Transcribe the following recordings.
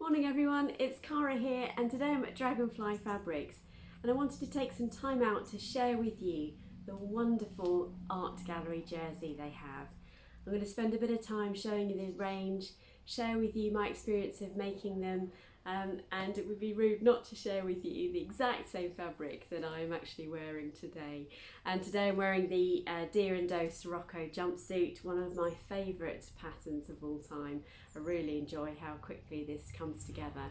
Morning everyone, it's Cara here and today I'm at Dragonfly Fabrics and I wanted to take some time out to share with you the wonderful art gallery jersey they have. I'm going to spend a bit of time showing you the range, share with you my experience of making them, and it would be rude not to share with you the exact same fabric that I'm actually wearing today. And today I'm wearing the Deer and Doe Sirocco jumpsuit, one of my favourite patterns of all time. I really enjoy how quickly this comes together.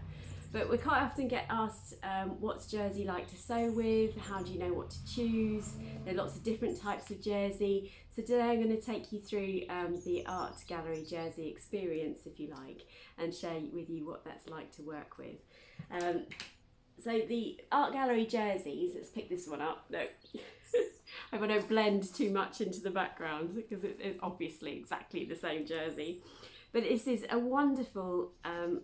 But we quite often get asked, what's jersey like to sew with? How do you know what to choose? There are lots of different types of jersey. So today I'm going to take you through the art gallery jersey experience, if you like, and share with you what that's like to work with. So the art gallery jerseys, let's pick this one up. No, I hope I don't blend too much into the background because it's obviously exactly the same jersey. But this is a wonderful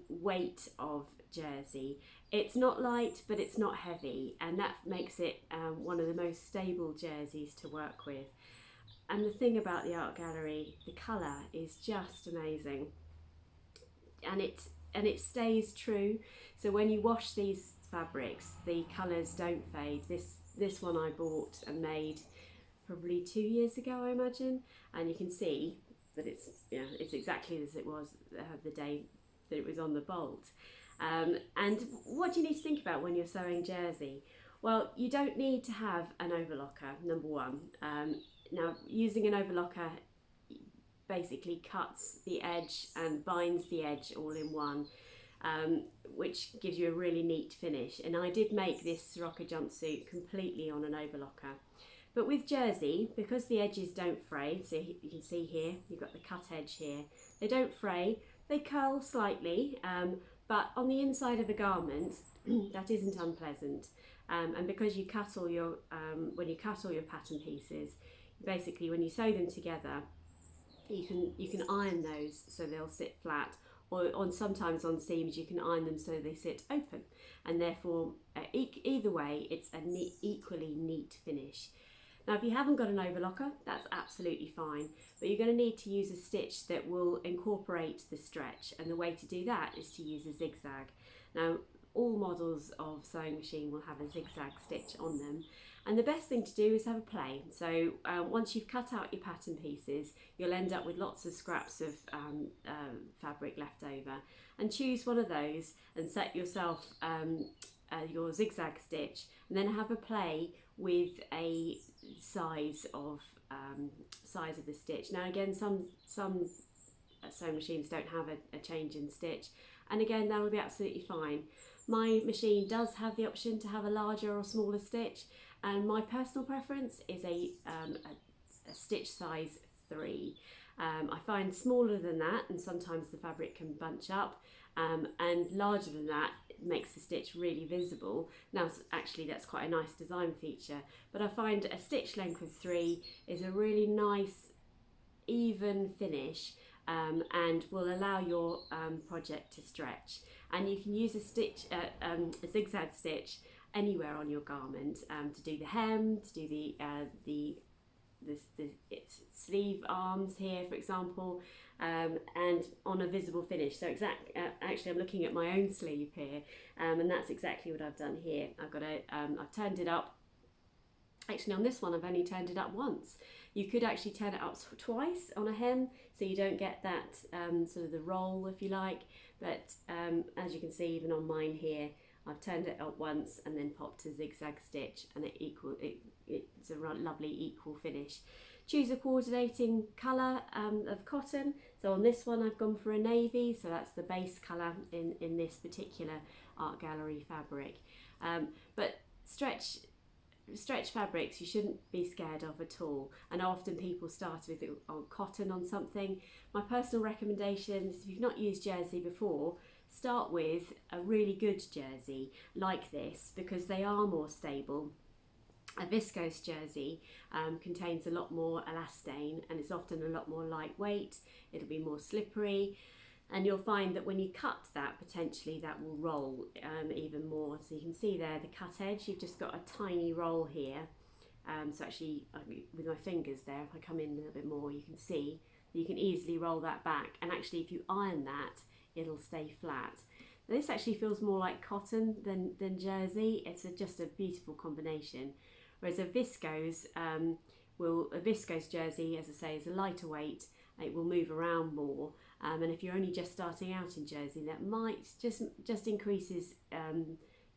weight of jersey. It's not light, but it's not heavy, and that makes it one of the most stable jerseys to work with. And the thing about the art gallery, the colour is just amazing, and it stays true. So when you wash these fabrics, the colours don't fade. This one I bought and made probably 2 years ago, I imagine, and you can see that it's exactly as it was the day that it was on the bolt. And what do you need to think about when you're sewing jersey? Well, you don't need to have an overlocker, number one. Now, using an overlocker basically cuts the edge and binds the edge all in one, which gives you a really neat finish. And I did make this Sirocco jumpsuit completely on an overlocker. But with jersey, because the edges don't fray, so you can see here, you've got the cut edge here, they don't fray, they curl slightly, but on the inside of a garment, that isn't unpleasant. And because you cut all your, when you cut all your pattern pieces, basically when you sew them together, you can iron those so they'll sit flat, or sometimes on seams you can iron them so they sit open, and therefore either way it's a equally neat finish. Now, if you haven't got an overlocker, that's absolutely fine, but you're going to need to use a stitch that will incorporate the stretch, and the way to do that is to use a zigzag. Now, all models of sewing machine will have a zigzag stitch on them, and the best thing to do is have a play. So once you've cut out your pattern pieces, you'll end up with lots of scraps of fabric left over, and choose one of those and set yourself your zigzag stitch, and then have a play with a size of the stitch. Now again, some sewing machines don't have a change in stitch, and again that will be absolutely fine. My machine does have the option to have a larger or smaller stitch, and my personal preference is a stitch size 3. I find smaller than that and sometimes the fabric can bunch up, and larger than that makes the stitch really visible. Now actually that's quite a nice design feature, but I find a stitch length of 3 is a really nice even finish, and will allow your project to stretch. And you can use a zigzag stitch anywhere on your garment, to do the hem, to do the sleeve arms here, for example, and on a visible finish. So actually I'm looking at my own sleeve here, and that's exactly what I've done here. I've turned it up. Actually, on this one I've only turned it up once. You could actually turn it up twice on a hem, so you don't get that sort of the roll, if you like, but as you can see, even on mine here, I've turned it up once and then popped a zigzag stitch, and it's a lovely equal finish. Choose a coordinating colour of cotton. So on this one I've gone for a navy, so that's the base colour in this particular art gallery fabric. But stretch fabrics you shouldn't be scared of at all, and often people start with cotton on something. My personal recommendation is, if you've not used jersey before, start with a really good jersey like this, because they are more stable. A viscose jersey contains a lot more elastane, and it's often a lot more lightweight. It'll be more slippery, and you'll find that when you cut that, potentially that will roll even more. So you can see there the cut edge, you've just got a tiny roll here. So actually with my fingers there, if I come in a little bit more, you can see that you can easily roll that back, and actually if you iron that, it'll stay flat. This actually feels more like cotton than jersey. It's just a beautiful combination. Whereas a viscose jersey, as I say, is a lighter weight. It will move around more, and if you're only just starting out in jersey, that might just increases,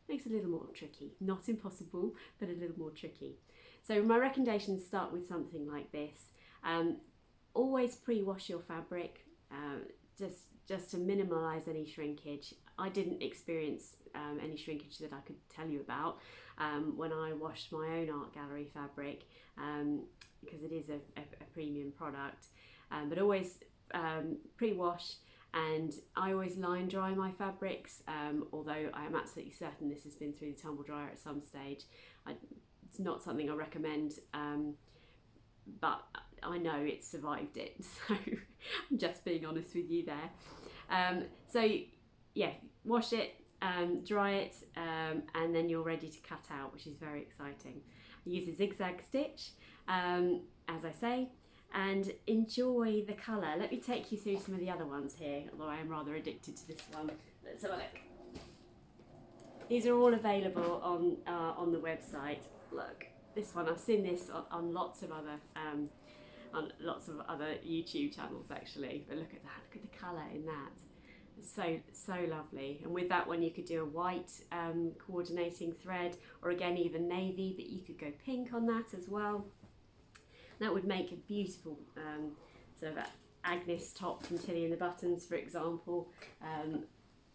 makes it a little more tricky. Not impossible, but a little more tricky. So my recommendations start with something like this. Always pre-wash your fabric, just to minimise any shrinkage. I didn't experience any shrinkage that I could tell you about when I washed my own art gallery fabric, because it is a premium product. But always pre-wash, and I always line dry my fabrics, although I am absolutely certain this has been through the tumble dryer at some stage. It's not something I recommend, but I know it survived it, so I'm just being honest with you there. So yeah, wash it, dry it, and then you're ready to cut out, which is very exciting. I use a zigzag stitch, as I say, and enjoy the colour. Let me take you through some of the other ones here, although I am rather addicted to this one. Let's have a look. These are all available on the website. Look, this one, I've seen this on lots of other YouTube channels actually, but look at that, look at the colour in that. It's so lovely. And with that one you could do a white coordinating thread, or again even navy, but you could go pink on that as well. That would make a beautiful sort of Agnes top from Tilly and the Buttons, for example.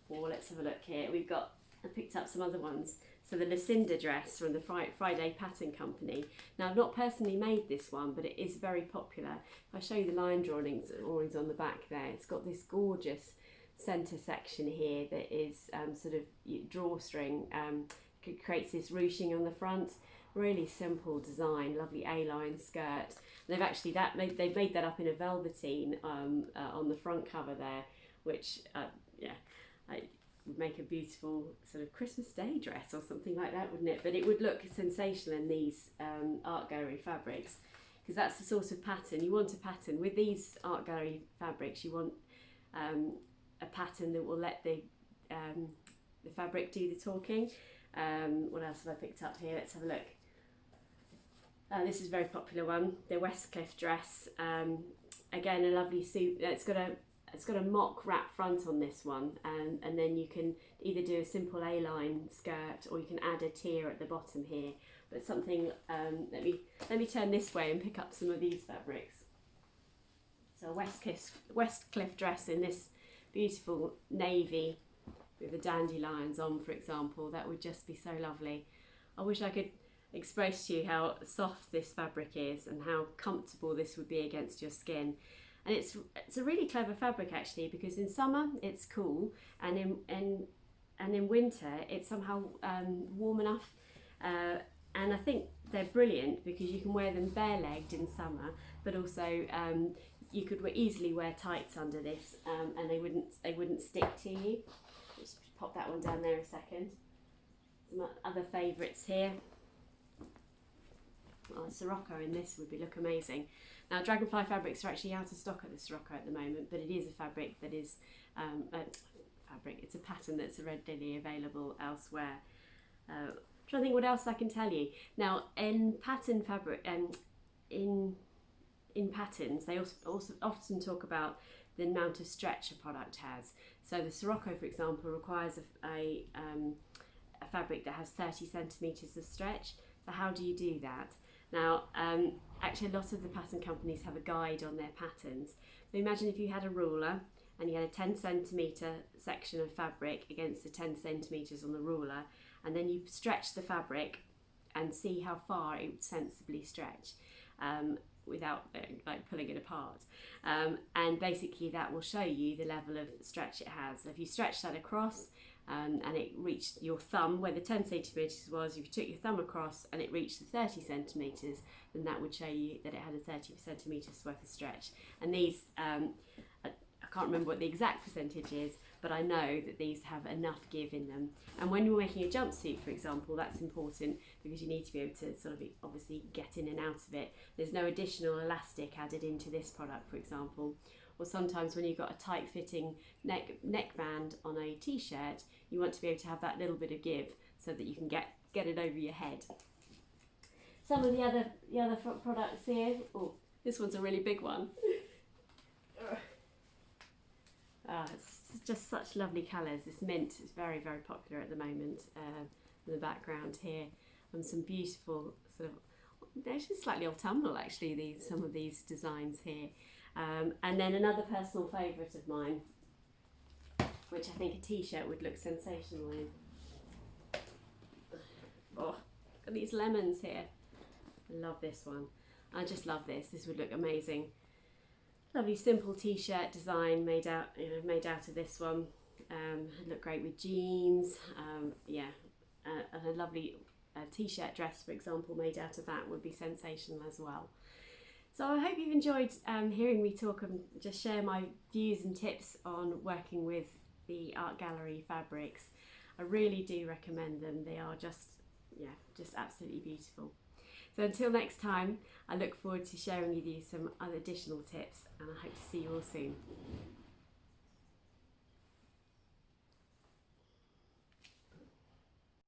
Or let's have a look here. I picked up some other ones. So the Lucinda dress from the Friday Pattern Company. Now I've not personally made this one, but it is very popular. If I show you the line drawings on the back there, it's got this gorgeous centre section here that is sort of drawstring, creates this ruching on the front. Really simple design, lovely A-line skirt. They've actually they've made that up in a velveteen on the front cover there, which would make a beautiful sort of Christmas Day dress or something like that, wouldn't it? But it would look sensational in these art gallery fabrics, because that's the sort of pattern you want. A pattern with these art gallery fabrics, you want a pattern that will let the fabric do the talking. What else have I picked up here? Let's have a look. This is a very popular one, the Westcliff dress. Again, a lovely suit. It's got a mock wrap front on this one, and then you can either do a simple A-line skirt, or you can add a tier at the bottom here. But something, let me turn this way and pick up some of these fabrics. So a Westcliff dress in this beautiful navy with the dandelions on, for example. That would just be so lovely. I wish I could express to you how soft this fabric is and how comfortable this would be against your skin. And it's a really clever fabric actually, because in summer it's cool, and in winter it's somehow warm enough. And I think they're brilliant because you can wear them bare-legged in summer, but also you could easily wear tights under this, and they wouldn't stick to you. Just pop that one down there a second. Some other favourites here. Oh, Sirocco in this would look amazing. Now Dragonfly fabrics are actually out of stock at the Sirocco at the moment, but it is a fabric that is it's a pattern that's readily available elsewhere. Trying to think what else I can tell you. Now in pattern fabric, in patterns, they also often talk about the amount of stretch a product has. So the Sirocco, for example, requires a fabric that has 30 centimetres of stretch. So how do you do that? Now, actually a lot of the pattern companies have a guide on their patterns. So imagine if you had a ruler and you had a 10 centimetre section of fabric against the 10 centimetres on the ruler, and then you stretch the fabric and see how far it would sensibly stretch without like pulling it apart. And basically that will show you the level of stretch it has. So if you stretch that across, and it reached your thumb where the 10 centimetres was, if you took your thumb across and it reached the 30 centimetres, then that would show you that it had a 30 centimetres worth of stretch. And these, I can't remember what the exact percentage is, but I know that these have enough give in them. And when you're making a jumpsuit, for example, that's important because you need to be able to sort of obviously get in and out of it. There's no additional elastic added into this product, for example. or sometimes when you've got a tight fitting neckband on a t-shirt, you want to be able to have that little bit of give so that you can get it over your head. Some of the other products here. Oh, this one's a really big one. It's just such lovely colours. This mint is very, very popular at the moment. In the background here, and some beautiful sort of, they're actually slightly autumnal actually, some of these designs here. And then another personal favourite of mine, which I think a t-shirt would look sensational in. Oh, look at these lemons here. I love this one. I just love this. This would look amazing. Lovely simple t-shirt design made out of this one. It'd look great with jeans. Yeah, and a lovely t-shirt dress, for example, made out of that would be sensational as well. So I hope you've enjoyed hearing me talk and just share my views and tips on working with the art gallery fabrics. I really do recommend them. They are just absolutely beautiful. So until next time, I look forward to sharing with you some other additional tips, and I hope to see you all soon.